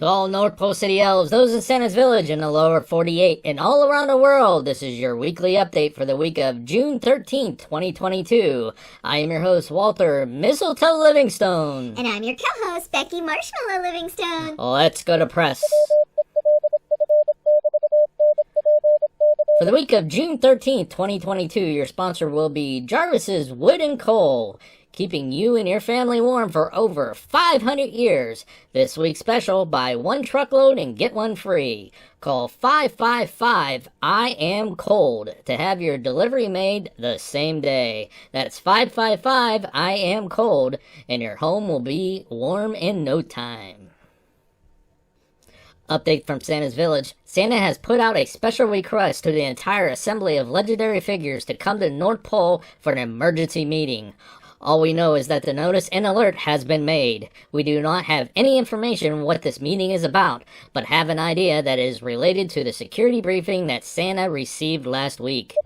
To all North Pole City Elves, those in Santa's Village in the lower 48, and all around the world, this is your weekly update for the week of June 13th, 2022. I am your host, Walter Mistletoe Livingstone. And I'm your co-host, Becky Marshmallow Livingstone. Let's go to press. For the week of June 13th, 2022, your sponsor will be Jarvis's Wood and Coal, keeping you and your family warm for over 500 years. This week's special, buy one truckload and get one free. Call 555-I-AM-COLD to have your delivery made the same day. That's 555-I-AM-COLD, and your home will be warm in no time. Update from Santa's Village. Santa has put out a special request to the entire assembly of legendary figures to come to North Pole for an emergency meeting. All we know is that the notice and alert has been made. We do not have any information what this meeting is about, but have an idea that it is related to the security briefing that Santa received last week.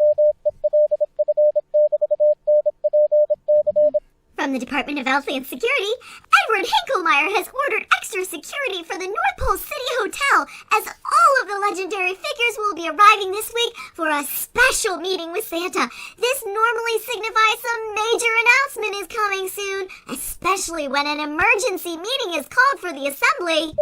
From the Department of Elf and Security, Edward Hinklemeyer has ordered extra security for the North Pole City Hotel, as all of the legendary figures will be arriving this week for a special meeting with Santa. This normally signifies some major announcement is coming soon, especially when an emergency meeting is called for the assembly.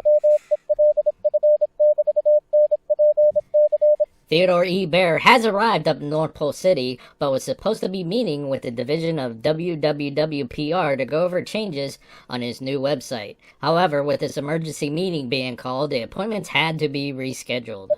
Theodore E. Bear has arrived up in North Pole City, but was supposed to be meeting with the division of WWWPR to go over changes on his new website. However, with this emergency meeting being called, the appointments had to be rescheduled.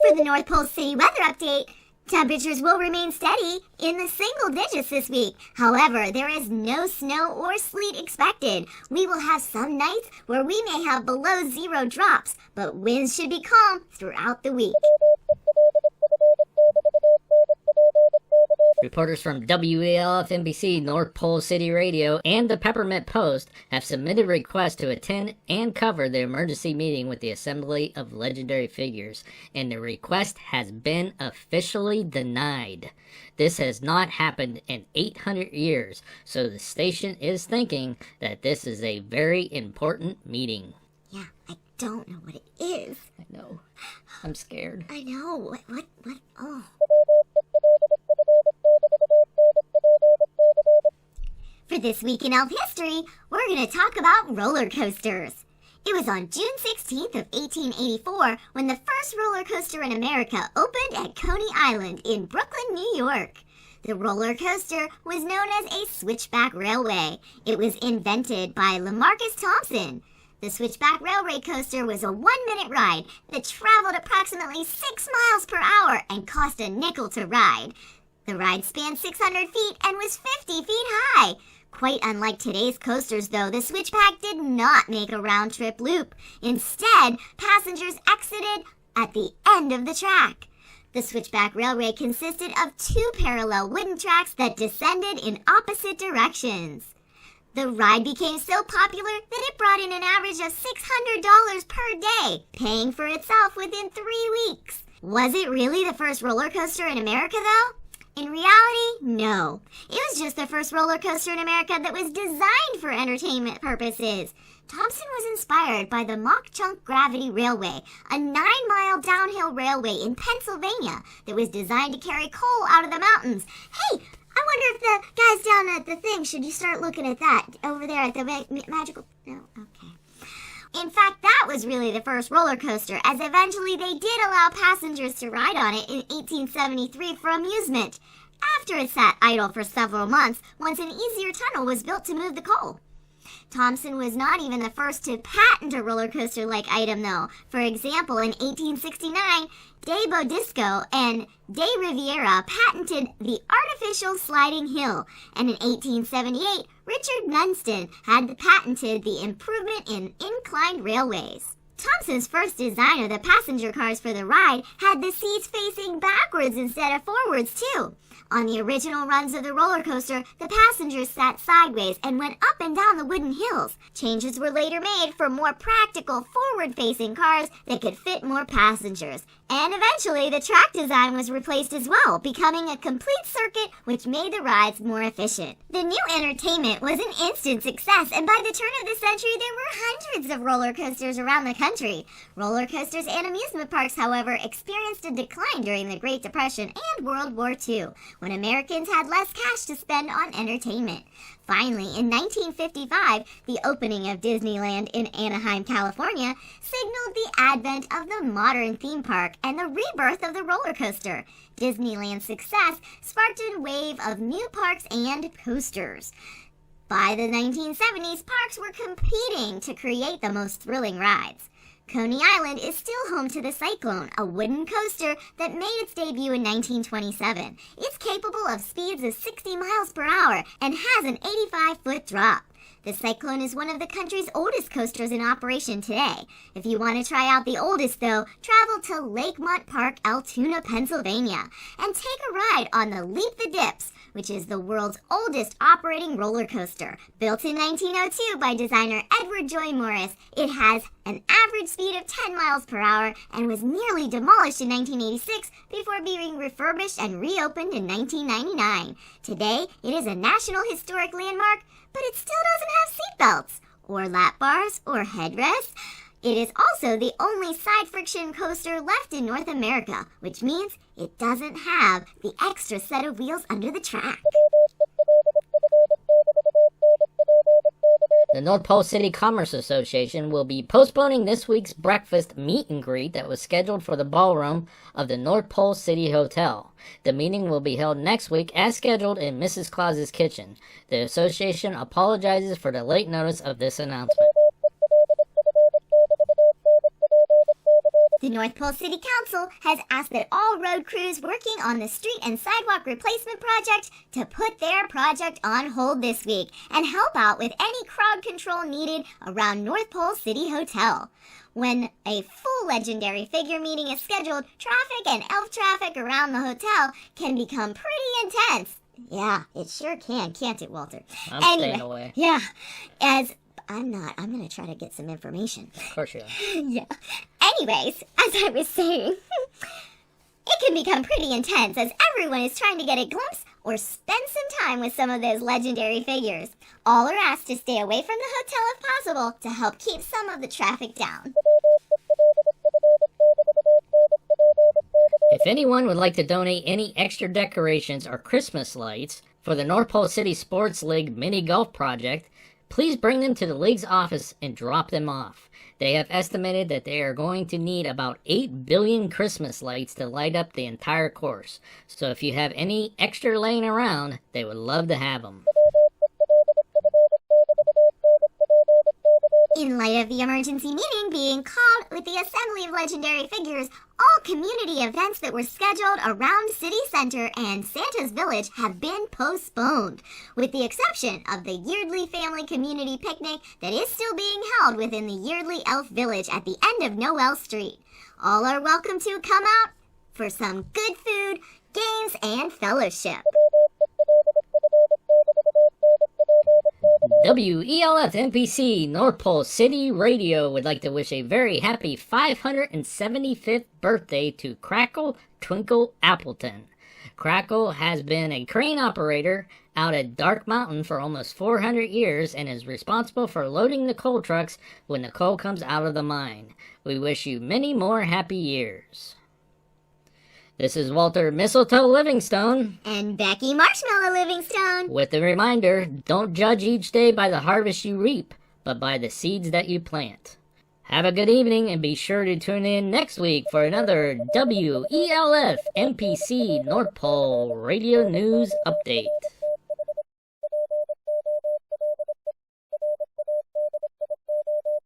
For the North Pole City weather update, temperatures will remain steady in the single digits this week. However, there is no snow or sleet expected. We will have some nights where we may have below zero drops, but winds should be calm throughout the week. Reporters from WELF NPC, North Pole City Radio, and the Peppermint Post have submitted requests to attend and cover the emergency meeting with the Assembly of Legendary Figures, and the request has been officially denied. This has not happened in 800 years, so the station is thinking that this is a very important meeting. Yeah, I don't know what it is. I know. I'm scared. I know. What? Oh. For this week in Elf history, we're going to talk about roller coasters. It was on June 16th of 1884 when the first roller coaster in America opened at Coney Island in Brooklyn, New York. The roller coaster was known as a switchback railway. It was invented by Lamarcus Thompson. The switchback railway coaster was a 1-minute ride that traveled approximately 6 miles per hour and cost a nickel to ride. The ride spanned 600 feet and was 50 feet high. Quite unlike today's coasters, though, the switchback did not make a round-trip loop. Instead, passengers exited at the end of the track. The switchback railway consisted of 2 parallel wooden tracks that descended in opposite directions. The ride became so popular that it brought in an average of $600 per day, paying for itself within 3 weeks. Was it really the first roller coaster in America, though? In reality, no. It was just the first roller coaster in America that was designed for entertainment purposes. Thompson was inspired by the Mauch-Chunk Gravity Railway, a 9-mile downhill railway in Pennsylvania that was designed to carry coal out of the mountains. Hey, I wonder if the guys down at the thing, should you start looking at that over there at the magical... No, okay. In fact, that was really the first roller coaster, as eventually they did allow passengers to ride on it in 1873 for amusement, after it sat idle for several months once an easier tunnel was built to move the coal. Thompson was not even the first to patent a roller coaster-like item, though. For example, in 1869, De Bodisco and De Riviera patented the artificial sliding hill, and in 1878, Richard Nunston had patented the improvement in inclined railways. Thompson's first design of the passenger cars for the ride had the seats facing backwards instead of forwards, too. On the original runs of the roller coaster, the passengers sat sideways and went up and down the wooden hills. Changes were later made for more practical, forward-facing cars that could fit more passengers. And eventually, the track design was replaced as well, becoming a complete circuit which made the rides more efficient. The new entertainment was an instant success, and by the turn of the century, there were hundreds of roller coasters around the country. Roller coasters and amusement parks, however, experienced a decline during the Great Depression and World War II, when Americans had less cash to spend on entertainment. Finally, in 1955, the opening of Disneyland in Anaheim, California, signaled the advent of the modern theme park and the rebirth of the roller coaster. Disneyland's success sparked a wave of new parks and coasters. By the 1970s, parks were competing to create the most thrilling rides. Coney Island is still home to the Cyclone, a wooden coaster that made its debut in 1927. It's capable of speeds of 60 miles per hour and has an 85-foot drop. The Cyclone is one of the country's oldest coasters in operation today. If you want to try out the oldest, though, travel to Lakemont Park, Altoona, Pennsylvania, and take a ride on the Leap the Dips, which is the world's oldest operating roller coaster. Built in 1902 by designer Edward Joy Morris, it has an average speed of 10 miles per hour and was nearly demolished in 1986 before being refurbished and reopened in 1999. Today, it is a National Historic Landmark, but it still doesn't have seatbelts, or lap bars, or headrests. It is also the only side friction coaster left in North America, which means it doesn't have the extra set of wheels under the track. The North Pole City Commerce Association will be postponing this week's breakfast meet and greet that was scheduled for the ballroom of the North Pole City Hotel. The meeting will be held next week as scheduled in Mrs. Claus's kitchen. The association apologizes for the late notice of this announcement. The North Pole City Council has asked that all road crews working on the street and sidewalk replacement project to put their project on hold this week and help out with any crowd control needed around North Pole City Hotel. When a full legendary figure meeting is scheduled, traffic and elf traffic around the hotel can become pretty intense. Yeah, it sure can, can't it, Walter? I'm staying away. Yeah, I'm going to try to get some information. Of course you are. Yeah. Anyways, as I was saying, it can become pretty intense as everyone is trying to get a glimpse or spend some time with some of those legendary figures. All are asked to stay away from the hotel if possible to help keep some of the traffic down. If anyone would like to donate any extra decorations or Christmas lights for the North Pole City Sports League mini golf project, please bring them to the league's office and drop them off. They have estimated that they are going to need about 8 billion Christmas lights to light up the entire course. So if you have any extra laying around, they would love to have them. In light of the emergency meeting being called with the assembly of legendary figures, all community events that were scheduled around City Center and Santa's Village have been postponed, with the exception of the Yeardley Family Community Picnic that is still being held within the Yeardley Elf Village at the end of Noel Street. All are welcome to come out for some good food, games, and fellowship. WELF NPC North Pole City Radio would like to wish a very happy 575th birthday to Crackle Twinkle Appleton. Crackle has been a crane operator out at Dark Mountain for almost 400 years and is responsible for loading the coal trucks when the coal comes out of the mine. We wish you many more happy years. This is Walter Mistletoe Livingstone. And Becky Marshmallow Livingstone. With a reminder, don't judge each day by the harvest you reap, but by the seeds that you plant. Have a good evening and be sure to tune in next week for another WELF NPC North Pole Radio News Update.